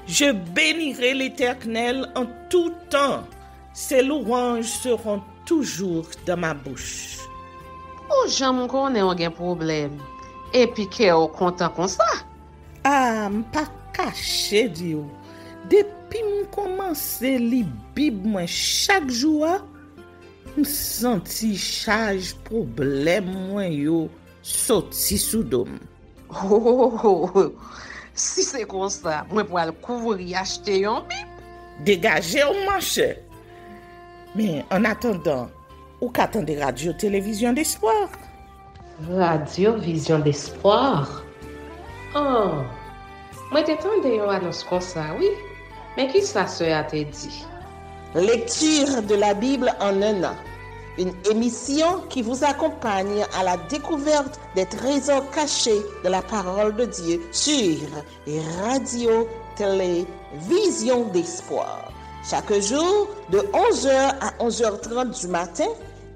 Je bénirai l'Éternel en tout temps. Ses louanges seront toujours dans ma bouche. Oh, j'aime qu'on ait un problème. Et puis qu'elle est content comme ça. Ah, m'pas caché, Dieu. Depuis que commence à lire Bible chaque jour, je senti charge problème moi yo sorti sous dôme. Oh, si c'est comme ça, moi pour le couvrir acheter un Bible. Dégagez au marché. Mais en attendant, ou qu'attendez radio télévision d'espoir? Radio Vision d'Espoir. Oh, moi t'attendais une annonce comme ça, oui. Mais qui ça a te dit? Lecture de la Bible en un an. Une émission qui vous accompagne à la découverte des trésors cachés de la parole de Dieu sur Radio Télévision d'Espoir. Chaque jour de 11h à 11h30 du matin,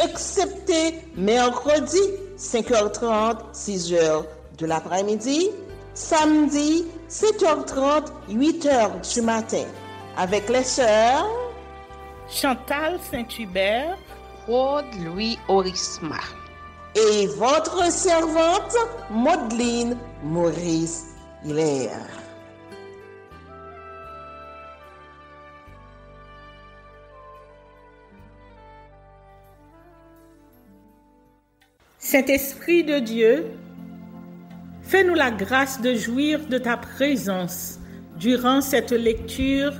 excepté mercredi 5h30, 6h de l'après-midi, samedi 7h30, 8h du matin, avec les sœurs Chantal Saint-Hubert, Claude Louis Orisma et votre servante Maudeline Maurice Hilaire. Saint-Esprit de Dieu, fais-nous la grâce de jouir de ta présence durant cette lecture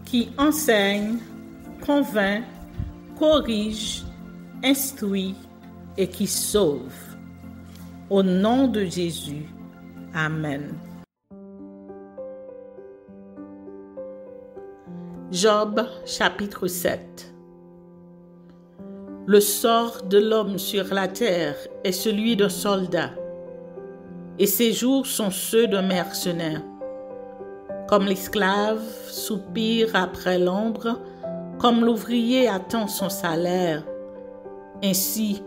qui enseigne, convainc, corrige, instruit et qui sauve. Au nom de Jésus. Amen. Job chapitre 7. Le sort de l'homme sur la terre est celui d'un soldat, et ses jours sont ceux d'un mercenaire. Comme l'esclave soupire après l'ombre, comme l'ouvrier attend son salaire, ainsi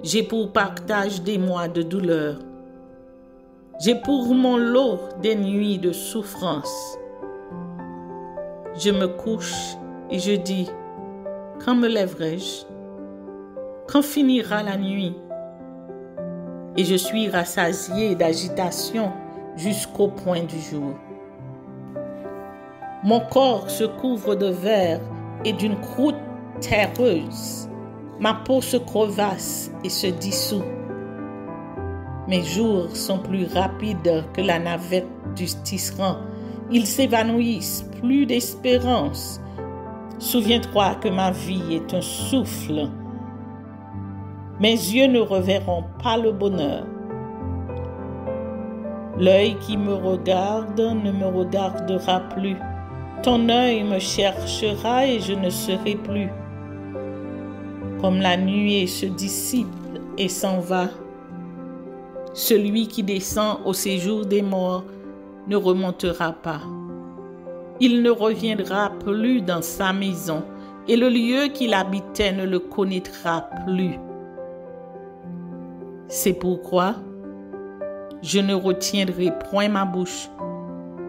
j'ai pour partage des mois de douleur. J'ai pour mon lot des nuits de souffrance. Je me couche et je dis, quand me lèverai-je? Quand finira la nuit? Et je suis rassasié d'agitation jusqu'au point du jour. Mon corps se couvre de verre et d'une croûte terreuse. Ma peau se crevasse et se dissout. Mes jours sont plus rapides que la navette du tisserand. Ils s'évanouissent, plus d'espérance. Souviens-toi que ma vie est un souffle. Mes yeux ne reverront pas le bonheur. L'œil qui me regarde ne me regardera plus. Ton œil me cherchera et je ne serai plus. Comme la nuée se dissipe et s'en va, celui qui descend au séjour des morts ne remontera pas. Il ne reviendra plus dans sa maison et le lieu qu'il habitait ne le connaîtra plus. C'est pourquoi je ne retiendrai point ma bouche.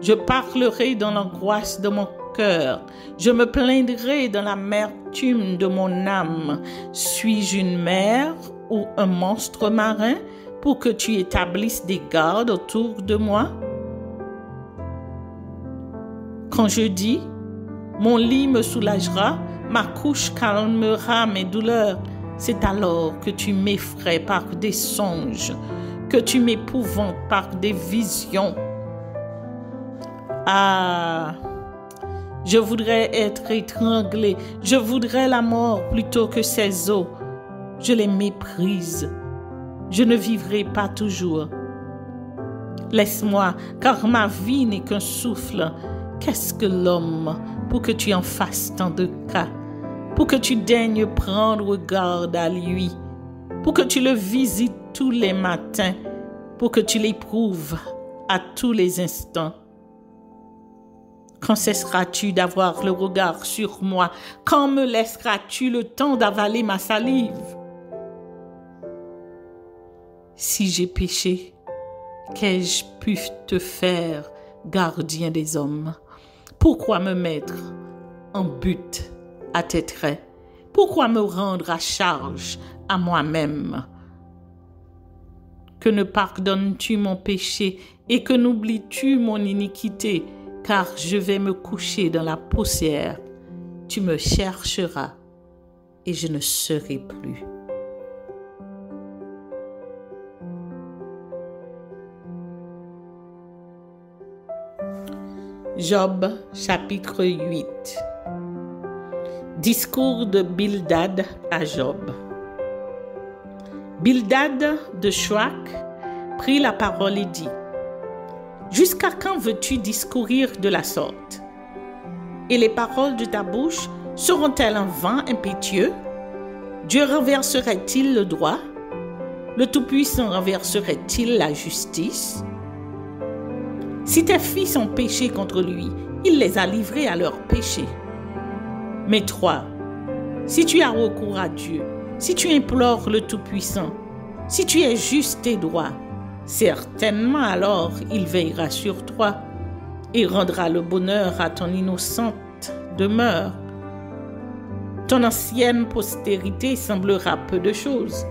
Je parlerai dans l'angoisse de mon cœur. Je me plaindrai dans l'amertume de mon âme. Suis-je une mer ou un monstre marin pour que tu établisses des gardes autour de moi? Quand je dis, mon lit me soulagera, ma couche calmera mes douleurs, c'est alors que tu m'effraies par des songes, que tu m'épouvantes par des visions. Ah, je voudrais être étranglé, je voudrais la mort plutôt que ces eaux. Je les méprise, je ne vivrai pas toujours. Laisse-moi, car ma vie n'est qu'un souffle. Qu'est-ce que l'homme pour que tu en fasses tant de cas, pour que tu daignes prendre garde à lui, pour que tu le visites tous les matins, pour que tu l'éprouves à tous les instants? Quand cesseras-tu d'avoir le regard sur moi? Quand me laisseras-tu le temps d'avaler ma salive? Si j'ai péché, qu'ai-je pu te faire, gardien des hommes? Pourquoi me mettre en but à tes traits? Pourquoi me rendre à charge à moi-même? Que ne pardonnes-tu mon péché et que n'oublies-tu mon iniquité, car je vais me coucher dans la poussière. Tu me chercheras et je ne serai plus. Job, chapitre 8. Discours de Bildad à Job. Bildad de Shuach prit la parole et dit: Jusqu'à quand veux-tu discourir de la sorte? Et les paroles de ta bouche seront-elles un vent impétueux? Dieu renverserait-il le droit? Le Tout-Puissant renverserait-il la justice? Si tes fils ont péché contre lui, il les a livrés à leur péché. Mais toi, si tu as recours à Dieu, si tu implores le Tout-Puissant, si tu es juste et droit, certainement alors il veillera sur toi et rendra le bonheur à ton innocente demeure. Ton ancienne postérité semblera peu de choses.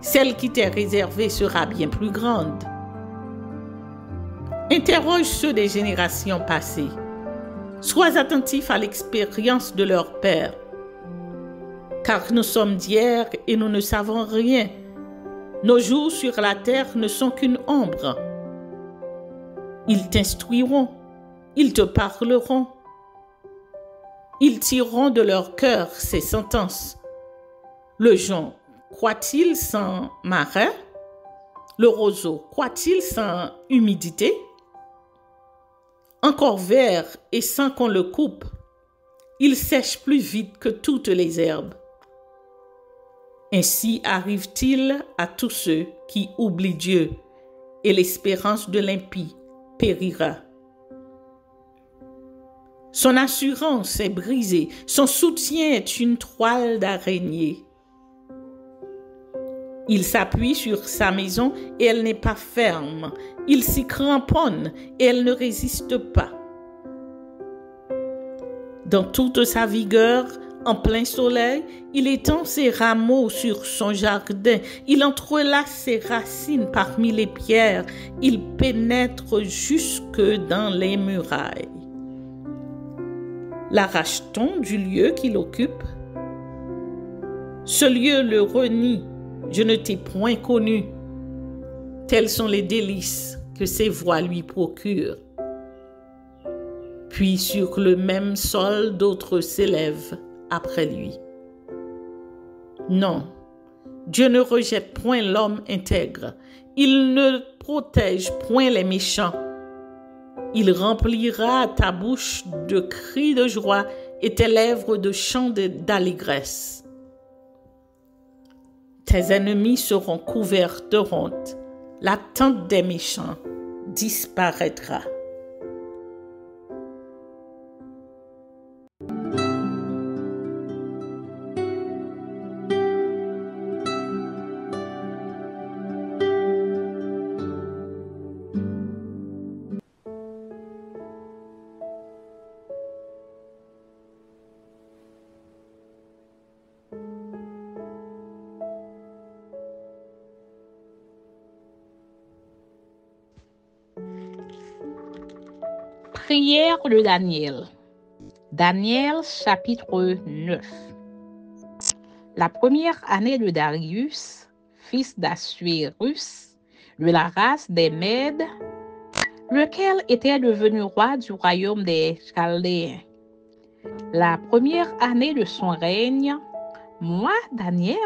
Celle qui t'est réservée sera bien plus grande. Interroge ceux des générations passées. Sois attentif à l'expérience de leur père. Car nous sommes d'hier et nous ne savons rien. Nos jours sur la terre ne sont qu'une ombre. Ils t'instruiront, ils te parleront. Ils tireront de leur cœur ces sentences. Le jonc croît-il sans marais? Le roseau croît-il sans humidité? Encore vert et sans qu'on le coupe, il sèche plus vite que toutes les herbes. Ainsi arrive-t-il à tous ceux qui oublient Dieu, et l'espérance de l'impie périra. Son assurance est brisée, son soutien est une toile d'araignée. Il s'appuie sur sa maison et elle n'est pas ferme. Il s'y cramponne et elle ne résiste pas. Dans toute sa vigueur, en plein soleil, il étend ses rameaux sur son jardin. Il entrelace ses racines parmi les pierres. Il pénètre jusque dans les murailles. L'arrache-t-on du lieu qu'il occupe? Ce lieu le renie. Je ne t'ai point connu. Tels sont les délices que ses voix lui procurent. Puis sur le même sol, d'autres s'élèvent après lui. Non, Dieu ne rejette point l'homme intègre. Il ne protège point les méchants. Il remplira ta bouche de cris de joie et tes lèvres de chants d'allégresse. Tes ennemis seront couverts de honte. La tente des méchants disparaîtra. Prière de Daniel. Daniel chapitre 9. La première année de Darius, fils d'Assuérus, de la race des Mèdes, lequel était devenu roi du royaume des Chaldéens. La première année de son règne, moi, Daniel,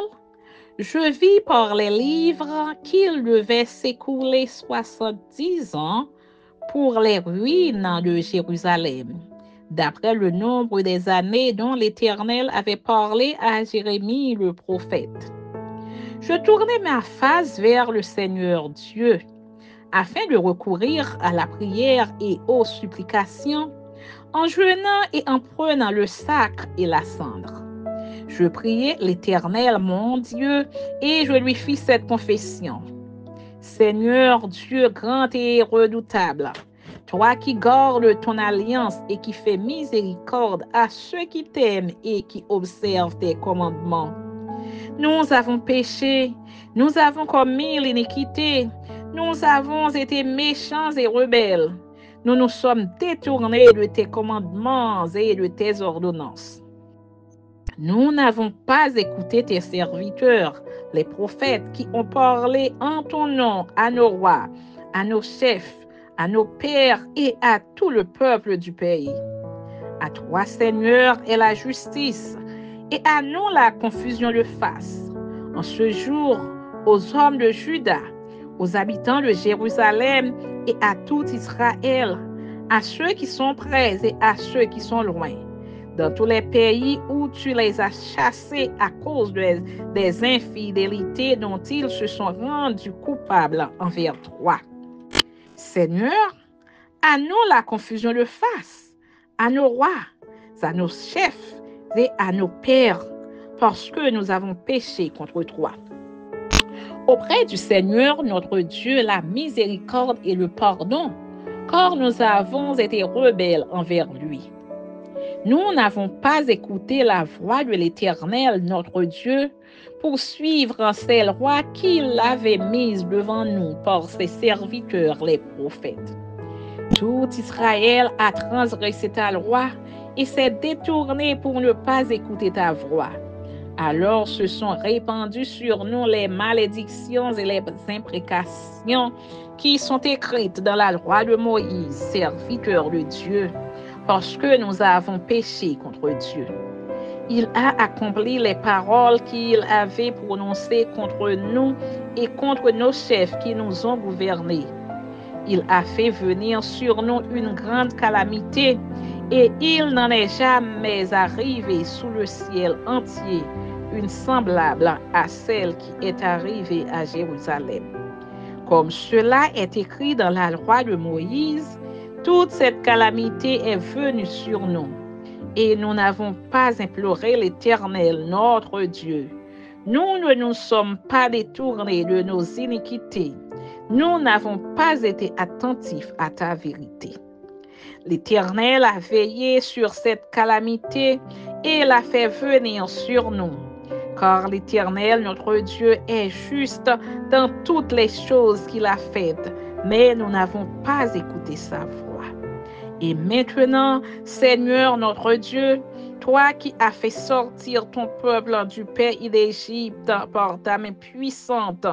je vis par les livres qu'il devait s'écouler 70 ans pour les ruines de Jérusalem, d'après le nombre des années dont l'Éternel avait parlé à Jérémie le prophète. Je tournai ma face vers le Seigneur Dieu, afin de recourir à la prière et aux supplications, en jeûnant et en prenant le sacre et la cendre. Je priai l'Éternel mon Dieu, et je lui fis cette confession. Seigneur Dieu grand et redoutable, toi qui gardes ton alliance et qui fais miséricorde à ceux qui t'aiment et qui observent tes commandements. Nous avons péché, nous avons commis l'iniquité, nous avons été méchants et rebelles. Nous nous sommes détournés de tes commandements et de tes ordonnances. Nous n'avons pas écouté tes serviteurs, les prophètes qui ont parlé en ton nom à nos rois, à nos chefs, à nos pères et à tout le peuple du pays. À toi, Seigneur, est la justice, et à nous la confusion de face. En ce jour, aux hommes de Juda, aux habitants de Jérusalem et à tout Israël, à ceux qui sont près et à ceux qui sont loin, dans tous les pays où tu les as chassés à cause des infidélités dont ils se sont rendus coupables envers toi. Seigneur, à nous la confusion de face, à nos rois, à nos chefs et à nos pères, parce que nous avons péché contre toi. Auprès du Seigneur, notre Dieu, la miséricorde et le pardon, car nous avons été rebelles envers lui. Nous n'avons pas écouté la voix de l'Éternel, notre Dieu, pour suivre ces lois qu'il avait mises devant nous par ses serviteurs, les prophètes. Tout Israël a transgressé ta loi et s'est détourné pour ne pas écouter ta voix. Alors se sont répandues sur nous les malédictions et les imprécations qui sont écrites dans la loi de Moïse, serviteur de Dieu, parce que nous avons péché contre Dieu. Il a accompli les paroles qu'il avait prononcées contre nous et contre nos chefs qui nous ont gouvernés. Il a fait venir sur nous une grande calamité et il n'en est jamais arrivé sous le ciel entier une semblable à celle qui est arrivée à Jérusalem. Comme cela est écrit dans la loi de Moïse, toute cette calamité est venue sur nous et nous n'avons pas imploré l'Éternel, notre Dieu. Nous ne nous sommes pas détournés de nos iniquités. Nous n'avons pas été attentifs à ta vérité. L'Éternel a veillé sur cette calamité et l'a fait venir sur nous. Car l'Éternel, notre Dieu, est juste dans toutes les choses qu'il a faites, mais nous n'avons pas écouté sa voix. Et maintenant, Seigneur, notre Dieu, toi qui as fait sortir ton peuple du pays d'Égypte par ta main puissante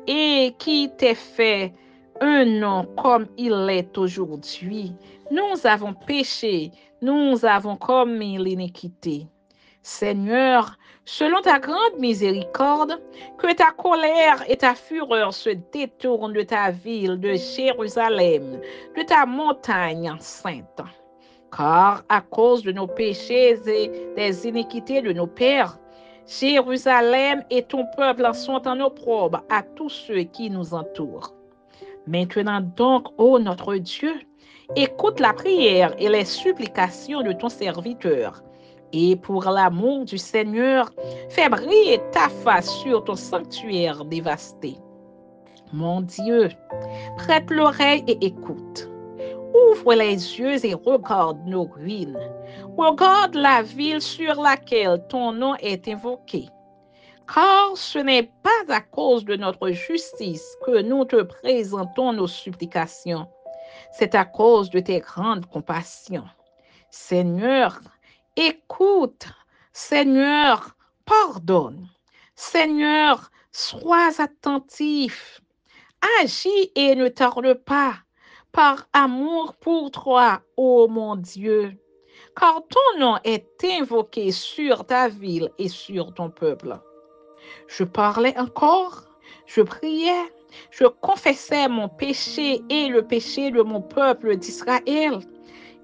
et qui t'est fait un nom comme il est aujourd'hui, nous avons péché, nous avons commis l'iniquité. Seigneur, selon ta grande miséricorde, que ta colère et ta fureur se détournent de ta ville, de Jérusalem, de ta montagne sainte. Car à cause de nos péchés et des iniquités de nos pères, Jérusalem et ton peuple sont en opprobre à tous ceux qui nous entourent. Maintenant donc, ô notre Dieu, écoute la prière et les supplications de ton serviteur. Et pour l'amour du Seigneur, fais briller ta face sur ton sanctuaire dévasté. Mon Dieu, prête l'oreille et écoute. Ouvre les yeux et regarde nos ruines. Regarde la ville sur laquelle ton nom est invoqué. Car ce n'est pas à cause de notre justice que nous te présentons nos supplications. C'est à cause de tes grandes compassions. Seigneur, écoute. Seigneur, pardonne. Seigneur, sois attentif. Agis et ne tarde pas, par amour pour toi, ô mon Dieu. Car ton nom est invoqué sur ta ville et sur ton peuple. Je parlais encore, je priais, je confessais mon péché et le péché de mon peuple d'Israël.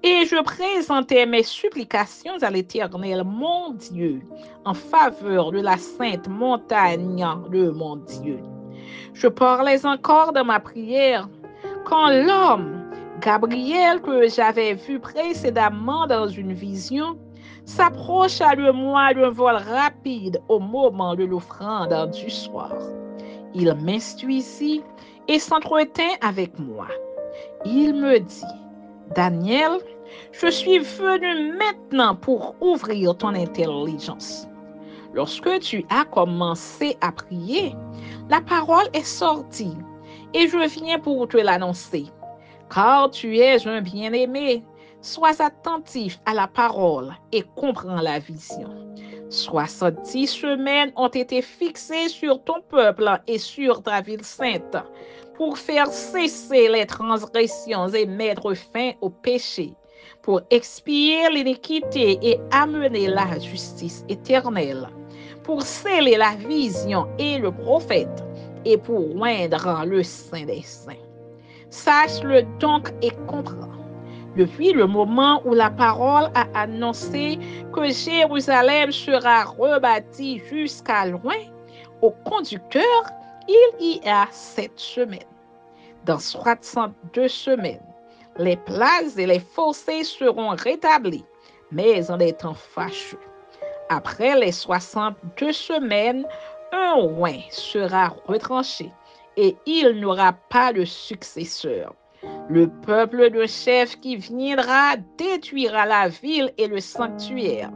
Et je présentais mes supplications à l'Éternel, mon Dieu, en faveur de la sainte montagne de mon Dieu. Je parlais encore dans ma prière quand l'homme, Gabriel, que j'avais vu précédemment dans une vision, s'approcha de moi d'un vol rapide au moment de l'offrande du soir. Il m'instruisit et s'entretint avec moi. Il me dit, Daniel, je suis venu maintenant pour ouvrir ton intelligence. Lorsque tu as commencé à prier, la parole est sortie et je viens pour te l'annoncer. Car tu es un bien-aimé, sois attentif à la parole et comprends la vision. 70 semaines ont été fixées sur ton peuple et sur ta ville sainte pour faire cesser les transgressions et mettre fin au péché, pour expier l'iniquité et amener la justice éternelle, pour sceller la vision et le prophète et pour oindre le Saint des Saints. Sache-le donc et comprends. Depuis le moment où la parole a annoncé que Jérusalem sera rebâtie jusqu'à loin, au conducteur, il y a 7 semaines. Dans 62 semaines, les places et les fossés seront rétablis, mais en des temps fâcheux. Après les 62 semaines, un roi sera retranché et il n'aura pas de successeur. Le peuple de chef qui viendra détruira la ville et le sanctuaire,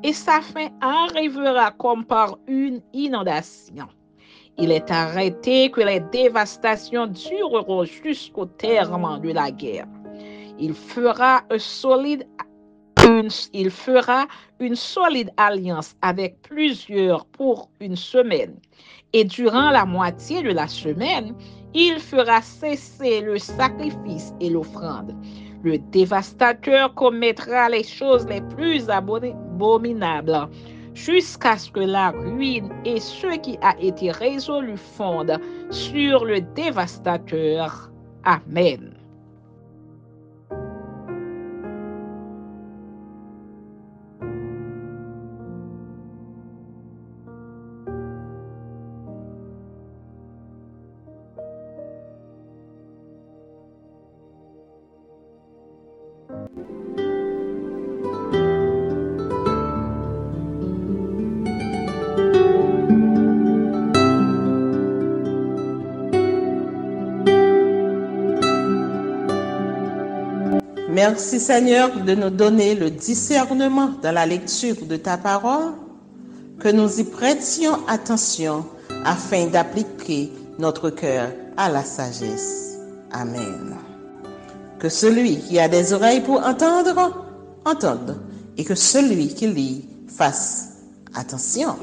et sa fin arrivera comme par une inondation. Il est arrêté que les dévastations dureront jusqu'au terme de la guerre. Il fera une solide alliance avec plusieurs pour une semaine. Et durant la moitié de la semaine, il fera cesser le sacrifice et l'offrande. Le dévastateur commettra les choses les plus abominables jusqu'à ce que la ruine et ce qui a été résolu fondent sur le dévastateur. Amen. Merci Seigneur de nous donner le discernement dans la lecture de ta parole, que nous y prêtions attention afin d'appliquer notre cœur à la sagesse. Amen. Que celui qui a des oreilles pour entendre, entende, et que celui qui lit fasse attention.